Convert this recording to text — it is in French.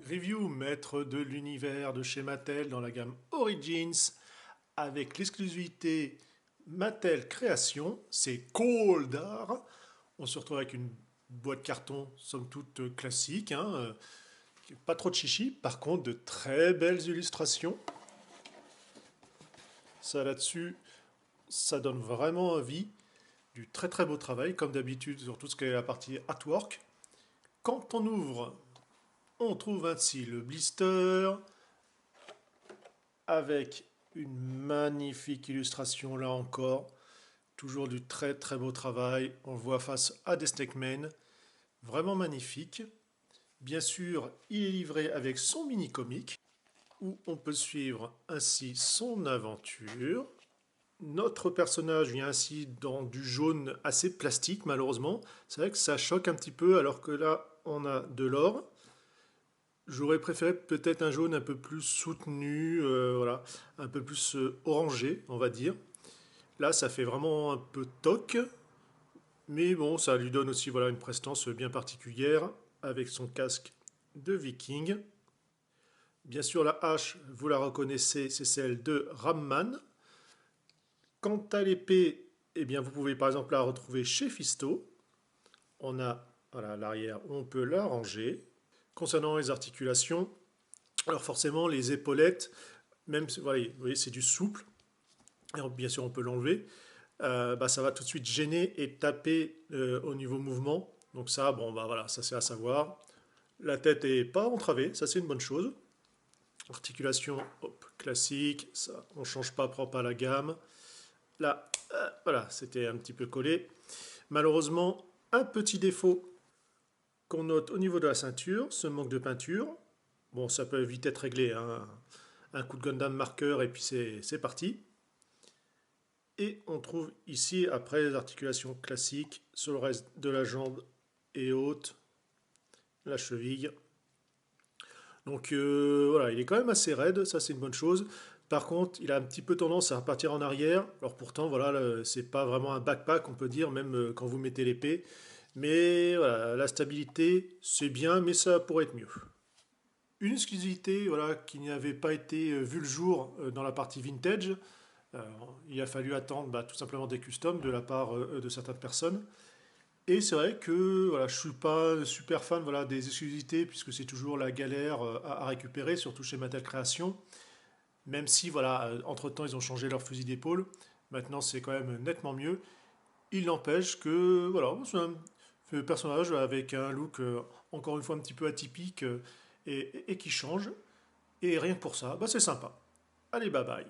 Review, maître de l'univers de chez Mattel dans la gamme Origins, avec l'exclusivité Mattel Création, c'est Coldar. On se retrouve avec une boîte carton, somme toute classique, pas trop de chichi, par contre de très belles illustrations. Ça là-dessus, ça donne vraiment envie, du très très beau travail, comme d'habitude sur tout ce qui est la partie artwork. Quand on ouvre, on trouve ainsi le blister, avec une magnifique illustration là encore, toujours du très très beau travail. On le voit face à des Snakemen, vraiment magnifique. Bien sûr, il est livré avec son mini-comic, où on peut suivre ainsi son aventure. Notre personnage vient ainsi dans du jaune assez plastique malheureusement. C'est vrai que ça choque un petit peu alors que là on a de l'or. J'aurais préféré peut-être un jaune un peu plus soutenu, voilà, un peu plus orangé, on va dire. Là, ça fait vraiment un peu toc, mais bon, ça lui donne aussi voilà, une prestance bien particulière avec son casque de viking. Bien sûr, la hache, vous la reconnaissez, c'est celle de Ramman. Quant à l'épée, eh bien, vous pouvez par exemple la retrouver chez Fisto. On a voilà, l'arrière, on peut la ranger. Concernant les articulations, alors forcément, les épaulettes, même, voilà, vous voyez, c'est du souple. Et bien sûr, on peut l'enlever. Ça va tout de suite gêner et taper au niveau mouvement. Donc ça, bon, bah voilà, ça c'est à savoir. La tête est pas entravée, ça c'est une bonne chose. Articulation, hop, classique, ça, on change pas propre à la gamme. Là, voilà, c'était un petit peu collé. Malheureusement, un petit défaut qu'on note au niveau de la ceinture, ce manque de peinture. Bon, ça peut vite être réglé, hein. Un coup de Gundam marqueur et puis c'est parti. Et on trouve ici, après les articulations classiques, sur le reste de la jambe et haute, la cheville. Donc voilà, il est quand même assez raide, ça c'est une bonne chose. Par contre, il a un petit peu tendance à repartir en arrière. Alors pourtant, voilà, c'est pas vraiment un backpack, on peut dire, même quand vous mettez l'épée. Mais voilà, la stabilité, c'est bien, mais ça pourrait être mieux. Une exclusivité voilà, qui n'avait pas été vue le jour dans la partie vintage. Euh, il a fallu attendre tout simplement des customs de la part de certaines personnes. Et c'est vrai que voilà, je ne suis pas super fan voilà, des exclusivités, puisque c'est toujours la galère à récupérer, surtout chez Mattel Création. Même si, voilà, entre-temps, ils ont changé leur fusil d'épaule. Maintenant, c'est quand même nettement mieux. Il n'empêche que voilà, c'est un personnage avec un look, encore une fois, un petit peu atypique et qui change. Et rien que pour ça, c'est sympa. Allez, bye bye.